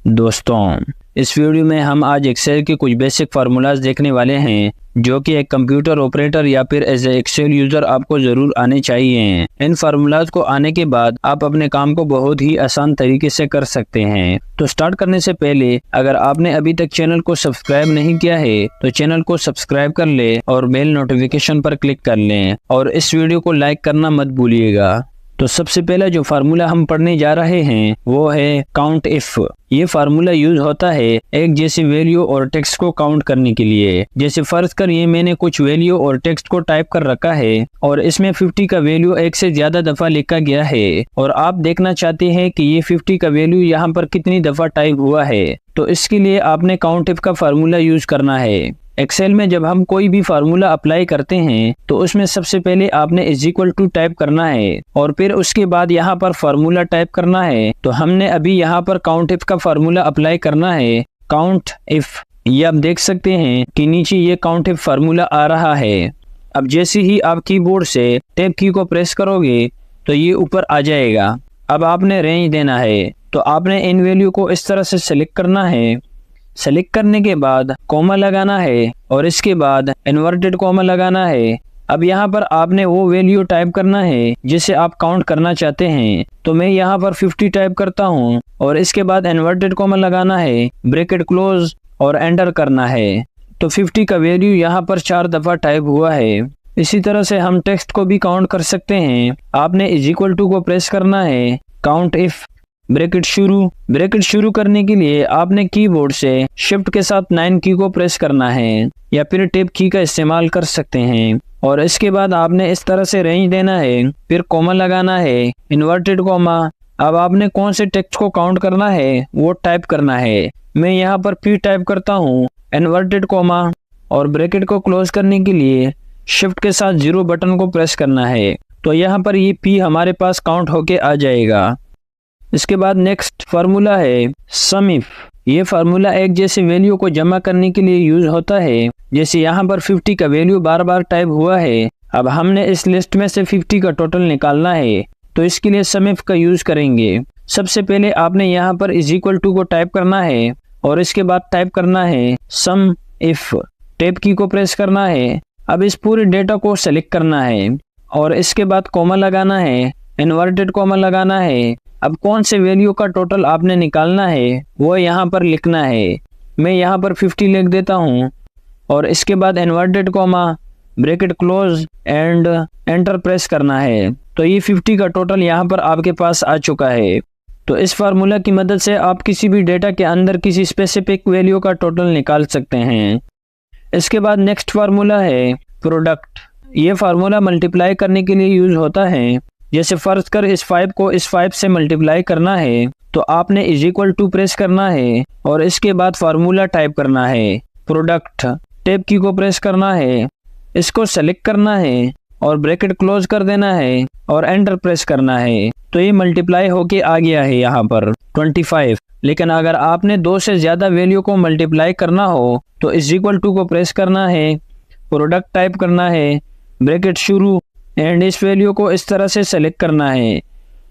दोस्तों, इस वीडियो में हम आज एक्सेल के कुछ बेसिक फार्मूलाज देखने वाले हैं जो कि एक कंप्यूटर ऑपरेटर या फिर एज ए एक्सेल यूजर आपको जरूर आने चाहिए। इन फार्मूलाज को आने के बाद आप अपने काम को बहुत ही आसान तरीके से कर सकते हैं। तो स्टार्ट करने से पहले अगर आपने अभी तक चैनल को सब्सक्राइब नहीं किया है तो चैनल को सब्सक्राइब कर ले और बेल नोटिफिकेशन पर क्लिक कर लें और इस वीडियो को लाइक करना मत भूलिएगा। तो सबसे पहला जो फार्मूला हम पढ़ने जा रहे हैं वो है काउंट इफ। ये फार्मूला यूज होता है एक जैसी वैल्यू और टेक्स्ट को काउंट करने के लिए। जैसे फर्ज कर ये मैंने कुछ वैल्यू और टेक्स्ट को टाइप कर रखा है और इसमें 50 का वैल्यू एक से ज्यादा दफा लिखा गया है और आप देखना चाहते हैं कि ये 50 का वैल्यू यहाँ पर कितनी दफा टाइप हुआ है। तो इसके लिए आपने काउंट इफ का फार्मूला यूज करना है। एक्सेल में जब हम कोई भी फार्मूला अप्लाई करते हैं तो उसमें सबसे पहले आपने इज इक्वल टू टाइप करना है और फिर उसके बाद यहाँ पर फार्मूला टाइप करना है। तो हमने अभी यहाँ पर काउंट इफ का फार्मूला अप्लाई करना है, काउंट इफ। ये आप देख सकते हैं कि नीचे ये काउंट इफ फार्मूला आ रहा है। अब जैसे ही आप कीबोर्ड से टैब की को प्रेस करोगे तो ये ऊपर आ जाएगा। अब आपने रेंज देना है, तो आपने इन वैल्यू को इस तरह से सिलेक्ट करना है। सेलेक्ट करने के बाद कॉमा लगाना है और इसके बाद इन्वर्टेड कॉमा लगाना है। अब यहाँ पर आपने वो वैल्यू टाइप करना है जिसे आप काउंट करना चाहते हैं। तो मैं यहाँ पर 50 टाइप करता हूँ और इसके बाद इन्वर्टेड कॉमा लगाना है, ब्रैकेट क्लोज और एंटर करना है। तो 50 का वैल्यू यहाँ पर 4 दफा टाइप हुआ है। इसी तरह से हम टेक्स्ट को भी काउंट कर सकते हैं। आपने इज इक्वल टू को प्रेस करना है, काउंट इफ ब्रैकेट शुरू करने के लिए आपने कीबोर्ड से शिफ्ट के साथ 9 की को प्रेस करना है या फिर टैब की का इस्तेमाल कर सकते हैं। और इसके बाद आपने इस तरह से रेंज देना है, फिर कॉमा लगाना है, इन्वर्टेड कॉमा। अब आपने कौन से टेक्स्ट को काउंट करना है वो टाइप करना है। मैं यहाँ पर पी टाइप करता हूँ, इन्वर्टेड कॉमा और ब्रैकेट को क्लोज करने के लिए शिफ्ट के साथ 0 बटन को प्रेस करना है। तो यहाँ पर ये पी हमारे पास काउंट होके आ जाएगा। इसके बाद नेक्स्ट फार्मूला है सम इफ। ये फार्मूला एक जैसे वैल्यू को जमा करने के लिए यूज होता है। जैसे यहाँ पर 50 का वैल्यू बार बार टाइप हुआ है। अब हमने इस लिस्ट में से 50 का टोटल निकालना है, तो इसके लिए सम इफ का यूज करेंगे। सबसे पहले आपने यहाँ पर इज इक्वल टू को टाइप करना है और इसके बाद टाइप करना है सम इफ। टैब की को प्रेस करना है। अब इस पूरे डेटा को सेलेक्ट करना है और इसके बाद कॉमा लगाना है, इन्वर्टेड कॉमा लगाना है। अब कौन से वैल्यू का टोटल आपने निकालना है वो यहाँ पर लिखना है। मैं यहाँ पर 50 लिख देता हूँ और इसके बाद inverted comma, bracket close and enter press करना है। तो ये 50 का टोटल यहाँ पर आपके पास आ चुका है। तो इस फार्मूला की मदद से आप किसी भी डेटा के अंदर किसी स्पेसिफिक वैल्यू का टोटल निकाल सकते हैं। इसके बाद नेक्स्ट फार्मूला है प्रोडक्ट। ये फार्मूला मल्टीप्लाई करने के लिए यूज होता है। जैसे फर्ज कर इस 5 को इस 5 से मल्टीप्लाई करना है, तो आपने इज इक्वल टू प्रेस करना है और इसके बाद फार्मूला टाइप करना है, प्रोडक्ट। टैब की को प्रेस करना है, इसको सेलेक्ट करना है और ब्रैकेट क्लोज कर देना है और एंटर प्रेस करना है। तो ये मल्टीप्लाई होके आ गया है यहाँ पर 25। लेकिन अगर आपने 2 से ज्यादा वैल्यू को मल्टीप्लाई करना हो तो इज इक्वल टू को प्रेस करना है, प्रोडक्ट टाइप करना है, ब्रैकेट शुरू एंड इस वैल्यू को इस तरह से सेलेक्ट करना है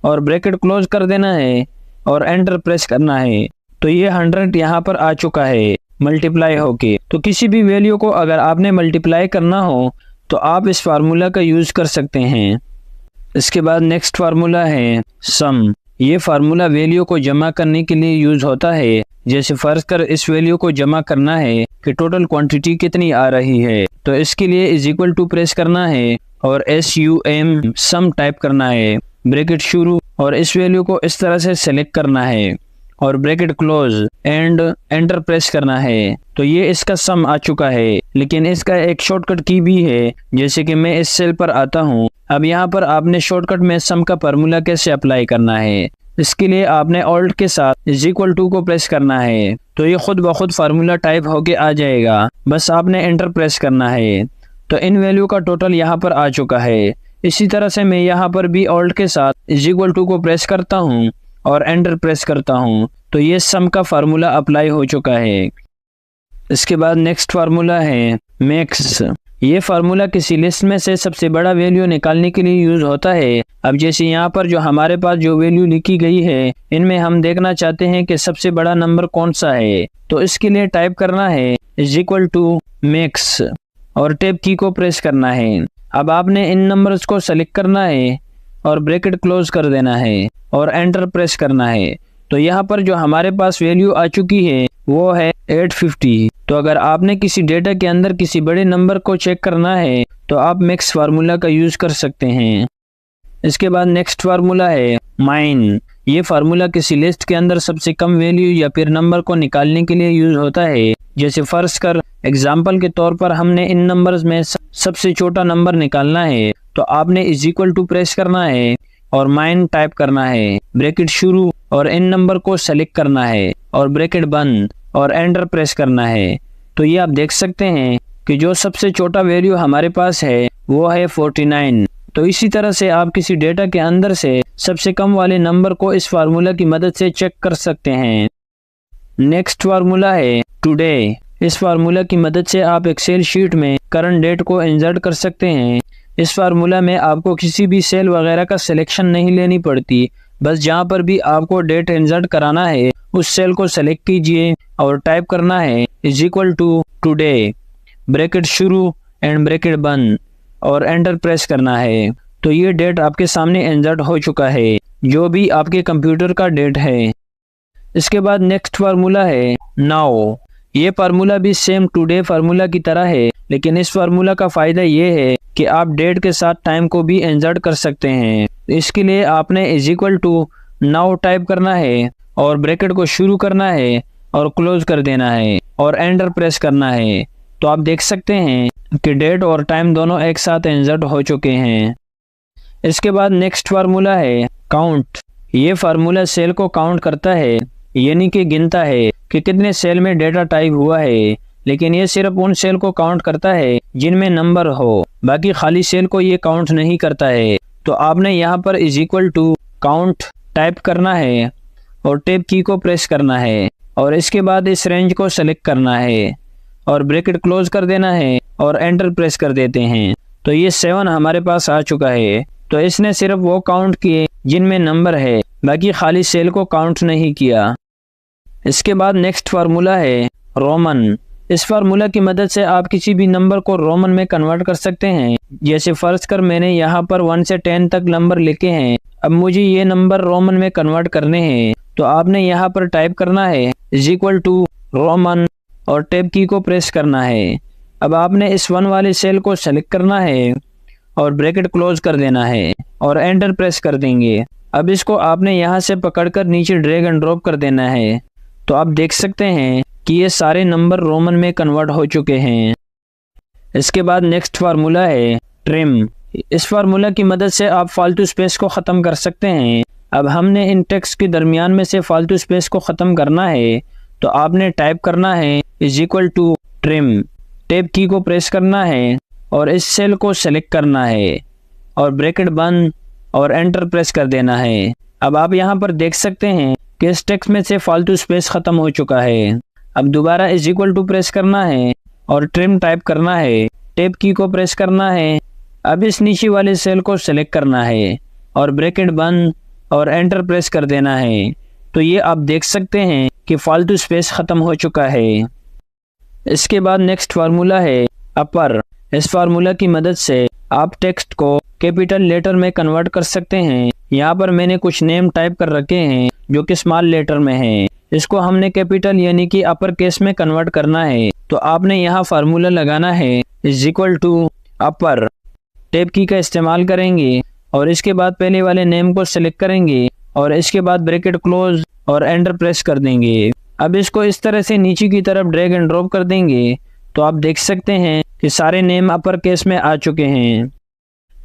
और ब्रैकेट क्लोज कर देना है और एंटर प्रेस करना है। तो ये 100 यहाँ पर आ चुका है मल्टीप्लाई होके। तो किसी भी वैल्यू को अगर आपने मल्टीप्लाई करना हो तो आप इस फार्मूला का यूज कर सकते हैं। इसके बाद नेक्स्ट फार्मूला है सम। ये फार्मूला वैल्यू को जमा करने के लिए यूज होता है। जैसे फर्ज कर इस वैल्यू को जमा करना है कि टोटल क्वांटिटी कितनी आ रही है, तो इसके लिए इज इक्वल टू प्रेस करना है और SUM सम टाइप करना है, ब्रैकेट शुरू और इस वैल्यू को इस तरह से सेलेक्ट करना है और bracket close and enter press करना है। तो ये इसका सम आ चुका है। लेकिन इसका एक शॉर्टकट की भी है। जैसे कि मैं इस सेल पर आता हूँ। अब यहाँ पर आपने शॉर्टकट में सम का फार्मूला कैसे अप्लाई करना है, इसके लिए आपने ऑल्ट के साथ इज इक्वल टू को प्रेस करना है। तो ये खुद ब खुद फार्मूला टाइप होके आ जाएगा, बस आपने एंटर प्रेस करना है। तो इन वैल्यू का टोटल यहाँ पर आ चुका है। इसी तरह से मैं यहाँ पर भी ऑल्ट के साथ इज इक्वल टू को प्रेस करता हूँ और एंटर प्रेस करता हूँ। तो ये सम का फार्मूला अप्लाई हो चुका है। इसके बाद नेक्स्ट फार्मूला है मैक्स। ये फार्मूला किसी लिस्ट में से सबसे बड़ा वैल्यू निकालने के लिए यूज होता है। अब जैसे यहाँ पर जो हमारे पास जो वैल्यू लिखी गई है, इनमें हम देखना चाहते हैं कि सबसे बड़ा नंबर कौन सा है। तो इसके लिए टाइप करना है = मैक्स और टैब की को प्रेस करना है। अब आपने इन नंबर्स को सेलेक्ट करना है और ब्रैकेट क्लोज कर देना है और एंटर प्रेस करना है। तो यहाँ पर जो हमारे पास वैल्यू आ चुकी है वो है 850। तो अगर आपने किसी डेटा के अंदर किसी बड़े नंबर को चेक करना है तो आप मैक्स फार्मूला का यूज कर सकते हैं। इसके बाद नेक्स्ट फार्मूला है माइन। ये फार्मूला किसी लिस्ट के अंदर सबसे कम वैल्यू या फिर नंबर को निकालने के लिए यूज होता है। जैसे फर्ज कर एग्जाम्पल के तौर पर हमने इन नंबर्स में सबसे छोटा नंबर निकालना है, तो आपने = प्रेस करना है और माइन टाइप करना है, ब्रैकेट शुरू और इन नंबर को सेलेक्ट करना है और ब्रैकेट बंद और एंटर प्रेस करना है। तो ये आप देख सकते हैं कि जो सबसे छोटा वैल्यू हमारे पास है वो है 49। तो इसी तरह से आप किसी डेटा के अंदर से सबसे कम वाले नंबर को इस फार्मूला की मदद से चेक कर सकते हैं। नेक्स्ट फार्मूला है टुडे। इस फार्मूला की मदद से आप एक्सेल शीट में करंट डेट को इंसर्ट कर सकते हैं। इस फार्मूला में आपको किसी भी सेल वगैरह का सिलेक्शन नहीं लेनी पड़ती, बस जहाँ पर भी आपको डेट इंसर्ट कराना है उस सेल को सेलेक्ट कीजिए और टाइप करना है = टुडे, ब्रैकेट शुरू एंड ब्रैकेट बंद और एंटर प्रेस करना है। तो ये डेट आपके सामने इंसर्ट हो चुका है, जो भी आपके कंप्यूटर का डेट है। इसके बाद नेक्स्ट फार्मूला है नाउ। ये फार्मूला भी सेम टुडे फार्मूला की तरह है, लेकिन इस फार्मूला का फायदा ये है कि आप डेट के साथ टाइम को भी इंसर्ट कर सकते हैं। इसके लिए आपने = नाउ टाइप करना है और ब्रैकेट को शुरू करना है और क्लोज कर देना है और एंटर प्रेस करना है। तो आप देख सकते हैं कि डेट और टाइम दोनों एक साथ इंसर्ट हो चुके हैं। इसके बाद नेक्स्ट फार्मूला है काउंट। ये फार्मूला सेल को काउंट करता है, यानी कि गिनता है कि कितने सेल में डेटा टाइप हुआ है, लेकिन ये सिर्फ उन सेल को काउंट करता है जिनमें नंबर हो, बाकी खाली सेल को ये काउंट नहीं करता है। तो आपने यहाँ पर = काउंट टाइप करना है और टैब की को प्रेस करना है और इसके बाद इस रेंज को सेलेक्ट करना है और ब्रैकेट क्लोज कर देना है और एंटर प्रेस कर देते हैं। तो ये 7 हमारे पास आ चुका है। तो इसने सिर्फ वो काउंट किए जिनमें नंबर है, बाकी खाली सेल को काउंट नहीं किया। इसके बाद नेक्स्ट फार्मूला है रोमन। इस फार्मूला की मदद से आप किसी भी नंबर को रोमन में कन्वर्ट कर सकते हैं। जैसे फर्ज कर मैंने यहाँ पर 1 से 10 तक नंबर लिखे हैं, अब मुझे ये नंबर रोमन में कन्वर्ट करने हैं। तो आपने यहाँ पर टाइप करना है = रोमन और टैब की को प्रेस करना है। अब आपने इस 1 वाले सेल को सेलेक्ट करना है और ब्रैकेट क्लोज कर देना है और एंटर प्रेस कर देंगे। अब इसको आपने यहाँ से पकड़कर नीचे ड्रैग एंड ड्रॉप कर देना है। तो आप देख सकते हैं कि ये सारे नंबर रोमन में कन्वर्ट हो चुके हैं। इसके बाद नेक्स्ट फार्मूला है ट्रिम। इस फार्मूला की मदद से आप फालतू स्पेस को ख़त्म कर सकते हैं। अब हमने इन टेक्स्ट के दरमियान में से फालतू स्पेस को ख़त्म करना है, तो आपने टाइप करना है = ट्रिम, टैब की को प्रेस करना है और इस सेल को सेलेक्ट करना है और ब्रैकेट बंद और एंटर प्रेस कर देना है। अब आप यहाँ पर देख सकते हैं कि इस टेक्स्ट में से फालतू स्पेस ख़त्म हो चुका है। अब दोबारा = प्रेस करना है और ट्रिम टाइप करना है, टैब की को प्रेस करना है। अब इस नीचे वाले सेल को सेलेक्ट करना है और ब्रैकेट बंद और एंटर प्रेस कर देना है। तो ये आप देख सकते हैं कि फालतू स्पेस ख़त्म हो चुका है। इसके बाद नेक्स्ट फार्मूला है अपर। इस फार्मूला की मदद से आप टेक्स्ट को कैपिटल लेटर में कन्वर्ट कर सकते हैं। यहाँ पर मैंने कुछ नेम टाइप कर रखे हैं जो कि स्मॉल लेटर में हैं। इसको हमने कैपिटल यानी कि अपर केस में कन्वर्ट करना है। तो आपने यहाँ फार्मूला लगाना है = अपर, टैब की का इस्तेमाल करेंगे और इसके बाद पहले वाले नेम को सेलेक्ट करेंगे और इसके बाद ब्रैकेट क्लोज और एंटर प्रेस कर देंगे। अब इसको इस तरह से नीचे की तरफ ड्रैग एंड ड्रॉप कर देंगे। तो आप देख सकते हैं कि सारे नेम अपर केस में आ चुके हैं।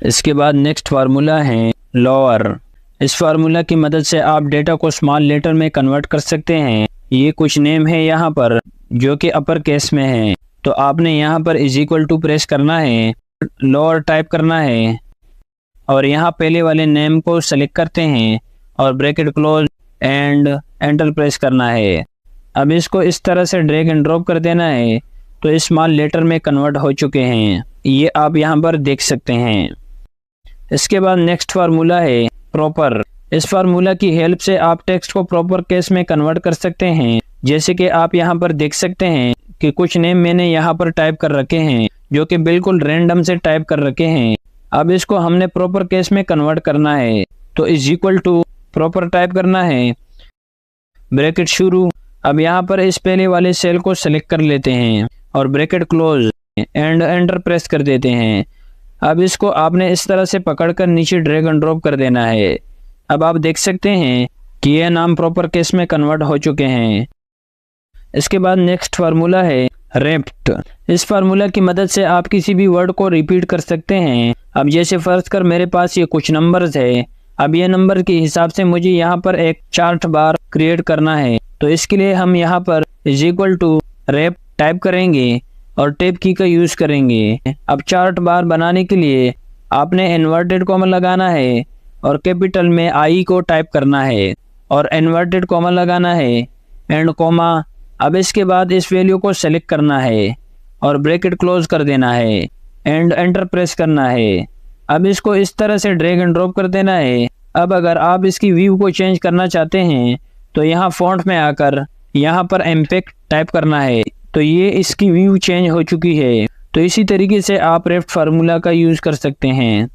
इसके बाद नेक्स्ट फार्मूला है लोअर। इस फार्मूला की मदद से आप डेटा को स्मॉल लेटर में कन्वर्ट कर सकते हैं। ये कुछ नेम है यहाँ पर जो कि अपर केस में है। तो आपने यहाँ पर = प्रेस करना है, लोअर टाइप करना है और यहाँ पहले वाले नेम को सेलेक्ट करते हैं और bracket close and enter press करना है। अब इसको इस तरह से ड्रैग एंड ड्रॉप कर देना है। तो स्मॉल लेटर में कन्वर्ट हो चुके हैं, ये आप यहाँ पर देख सकते हैं। इसके बाद नेक्स्ट फार्मूला है प्रॉपर। इस फार्मूला की हेल्प से आप टेक्स्ट को प्रॉपर केस में कन्वर्ट कर सकते हैं। जैसे कि आप यहाँ पर देख सकते हैं कि कुछ नेम मैंने यहाँ पर टाइप कर रखे हैं जो कि बिल्कुल रैंडम से टाइप कर रखे हैं। अब इसको हमने प्रॉपर केस में कन्वर्ट करना है, तो is equal to proper type करना है, ब्रैकेट शुरू। अब यहाँ पर इस पहले वाले सेल को सेलेक्ट कर लेते हैं और bracket close and enter press कर देते हैं। अब इसको आपने इस तरह से पकड़कर नीचे ड्रैग एंड ड्रॉप कर देना है। अब आप देख सकते हैं कि यह नाम प्रॉपर केस में कन्वर्ट हो चुके हैं। इसके बाद नेक्स्ट फार्मूला है रेप्ट। इस फार्मूला की मदद से आप किसी भी वर्ड को रिपीट कर सकते हैं। अब जैसे फर्ज कर मेरे पास ये कुछ नंबर्स है, अब ये नंबर के हिसाब से मुझे यहाँ पर एक चार्ट बार क्रिएट करना है, तो इसके लिए हम यहाँ पर is equal to rept type करेंगे और टैब की का यूज करेंगे। अब चार्ट बार बनाने के लिए आपने इन्वर्टेड कॉमा लगाना है और कैपिटल में आई को टाइप करना है और इन्वर्टेड कॉमा लगाना है एंड कॉमा। अब इसके बाद इस वैल्यू को सेलेक्ट करना है और ब्रैकेट क्लोज कर देना है एंड एंटर प्रेस करना है। अब इसको इस तरह से ड्रैग एंड ड्रॉप कर देना है। अब अगर आप इसकी व्यू को चेंज करना चाहते हैं तो यहाँ फॉन्ट में आकर यहाँ पर इम्पैक्ट टाइप करना है, तो ये इसकी व्यू चेंज हो चुकी है। तो इसी तरीके से आप रेफ्ट फार्मूला का यूज कर सकते हैं।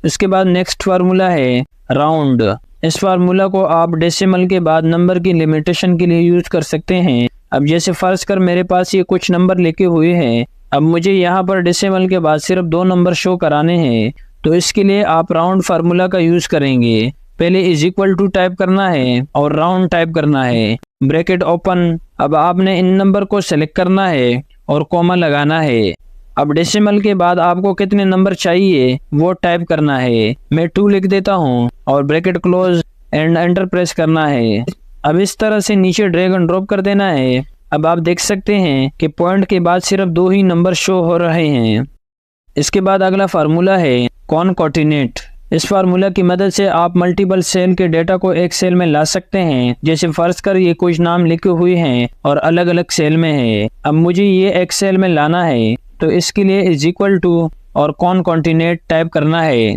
इसके बाद नेक्स्ट फार्मूला है राउंड। इस फार्मूला को आप डेसिमल के बाद नंबर की लिमिटेशन के लिए यूज कर सकते हैं। अब जैसे फर्ज कर मेरे पास ये कुछ नंबर लेके हुए हैं, अब मुझे यहाँ पर डेसिमल के बाद सिर्फ 2 नंबर शो कराने हैं, तो इसके लिए आप राउंड फार्मूला का यूज करेंगे। पहले इज इक्वल टू टाइप करना है और राउंड टाइप करना है, ब्रैकेट ओपन। अब आपने इन नंबर को सेलेक्ट करना है और कॉमा लगाना है। अब डेसिमल के बाद आपको कितने नंबर चाहिए वो टाइप करना है। मैं 2 लिख देता हूँ और bracket close and enter press करना है। अब इस तरह से नीचे ड्रैग एंड ड्रॉप कर देना है। अब आप देख सकते हैं कि पॉइंट के बाद सिर्फ 2 ही नंबर शो हो रहे हैं। इसके बाद अगला फार्मूला है कॉनकॉर्डिनेट। इस फार्मूला की मदद से आप मल्टीपल सेल के डेटा को एक सेल में ला सकते हैं। जैसे फर्ज कर ये कुछ नाम लिखे हुए हैं और अलग अलग सेल में है, अब मुझे ये एक सेल में लाना है, तो इसके लिए इज इक्वल टू और कॉनकॉर्डिनेट टाइप करना है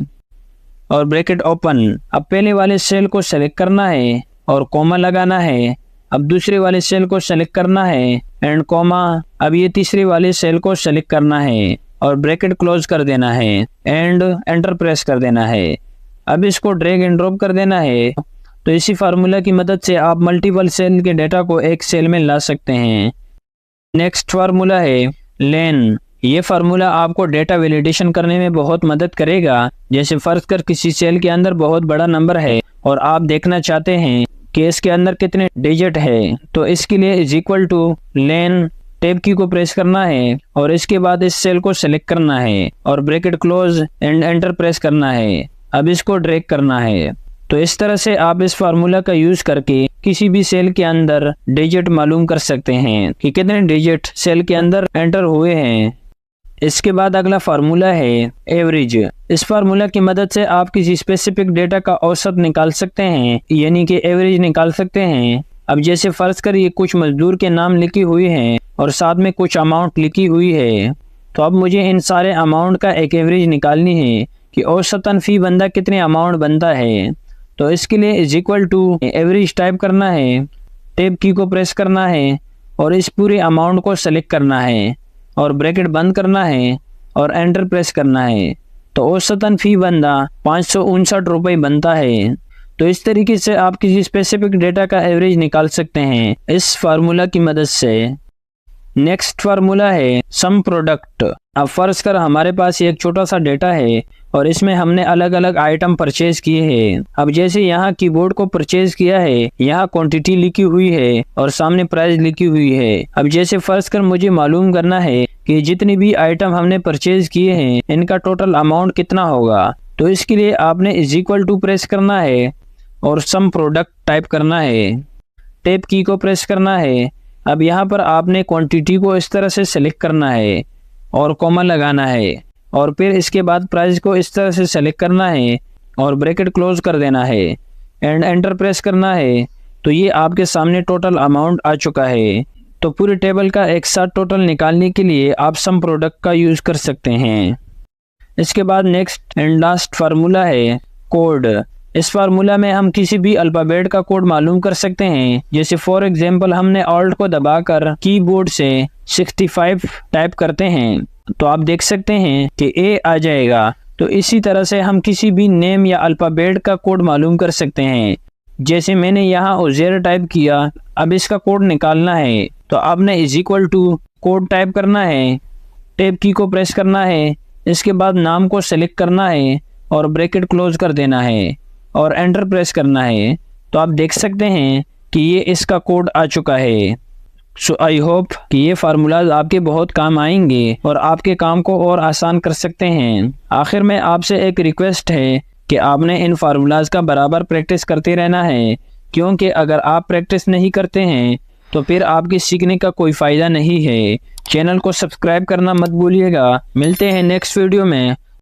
और ब्रैकेट ओपन। अब पहले वाले सेल को सेलेक्ट करना है और कॉमा लगाना है। अब दूसरे वाले सेल को सेलेक्ट करना है एंड कॉमा। अब ये तीसरे वाले सेल को सेलेक्ट करना है और ब्रैकेट क्लोज कर देना है एंड एंटर प्रेस कर देना है। अब इसको ड्रैग एंड ड्रॉप कर देना है। तो इसी फार्मूला की मदद से आप मल्टीपल सेल के डेटा को एक सेल में ला सकते हैं। नेक्स्ट फार्मूला है लेन। ये फार्मूला आपको डेटा वैलिडेशन करने में बहुत मदद करेगा। जैसे फर्ज कर किसी सेल के अंदर बहुत बड़ा नंबर है और आप देखना चाहते हैं कि इसके अंदर कितने डिजिट है, तो इसके लिए is equal two lane tab की को प्रेस करना है और इसके बाद इस सेल को सेलेक्ट करना है और bracket close and enter press करना है। अब इसको ड्रैग करना है। तो इस तरह से आप इस फार्मूला का यूज करके किसी भी सेल के अंदर डिजिट मालूम कर सकते हैं कि कितने डिजिट सेल के अंदर एंटर हुए हैं। इसके बाद अगला फार्मूला है एवरेज। इस फार्मूला की मदद से आप किसी स्पेसिफिक डेटा का औसत निकाल सकते हैं, यानी कि एवरेज निकाल सकते हैं। अब जैसे फर्ज कर ये कुछ मजदूर के नाम लिखे हुए हैं और साथ में कुछ अमाउंट लिखी हुई है, तो अब मुझे इन सारे अमाउंट का एक एवरेज निकालनी है कि औसतन फी बंदा कितने अमाउंट बनता है। तो इसके लिए is equal to average type करना है, टैब की को प्रेस करना है और इस पूरे अमाउंट को सेलेक्ट करना है और ब्रैकेट बंद करना है और एंटर प्रेस करना है। तो औसतन फी बंदा 559 रुपये बनता है। तो इस तरीके से आप किसी स्पेसिफिक डेटा का एवरेज निकाल सकते हैं इस फार्मूला की मदद से। नेक्स्ट फार्मूला है सम प्रोडक्ट। अब फर्ज कर हमारे पास एक छोटा सा डेटा है और इसमें हमने अलग अलग आइटम परचेज किए हैं। अब जैसे यहाँ कीबोर्ड को परचेज किया है, यहाँ क्वांटिटी लिखी हुई है और सामने प्राइस लिखी हुई है। अब जैसे फर्ज कर मुझे मालूम करना है कि जितनी भी आइटम हमने परचेज किए हैं इनका टोटल अमाउंट कितना होगा, तो इसके लिए आपने इज इक्वल टू प्रेस करना है और सम प्रोडक्ट टाइप करना है, टैब की को प्रेस करना है। अब यहाँ पर आपने क्वांटिटी को इस तरह से सेलेक्ट करना है और कॉमा लगाना है और फिर इसके बाद प्राइस को इस तरह से सेलेक्ट करना है और ब्रैकेट क्लोज कर देना है एंड एंटर प्रेस करना है। तो ये आपके सामने टोटल अमाउंट आ चुका है। तो तो पूरे टेबल का एक साथ टोटल निकालने के लिए आप सम प्रोडक्ट का यूज़ कर सकते हैं। इसके बाद नेक्स्ट एंड लास्ट फार्मूला है कोड। इस फार्मूला में हम किसी भी अल्फ़ाबेट का कोड मालूम कर सकते हैं। जैसे फॉर एग्जांपल हमने ऑल्ट को दबाकर कीबोर्ड से 65 टाइप करते हैं तो आप देख सकते हैं कि ए आ जाएगा। तो इसी तरह से हम किसी भी नेम या अल्फ़ाबेट का कोड मालूम कर सकते हैं। जैसे मैंने यहाँ उज़ैर टाइप किया, अब इसका कोड निकालना है तो आपने =, कोड टाइप करना है, टैब की को प्रेस करना है, इसके बाद नाम को सेलेक्ट करना है और ब्रैकेट क्लोज कर देना है और एंटर प्रेस करना है। तो आप देख सकते हैं कि ये इसका कोड आ चुका है। सो आई होप कि ये फार्मूलाज आपके बहुत काम आएंगे और आपके काम को और आसान कर सकते हैं। आखिर में आपसे एक रिक्वेस्ट है कि आपने इन फार्मूलाज का बराबर प्रैक्टिस करते रहना है, क्योंकि अगर आप प्रैक्टिस नहीं करते हैं तो फिर आपके सीखने का कोई फ़ायदा नहीं है। चैनल को सब्सक्राइब करना मत भूलिएगा। मिलते हैं नेक्स्ट वीडियो में।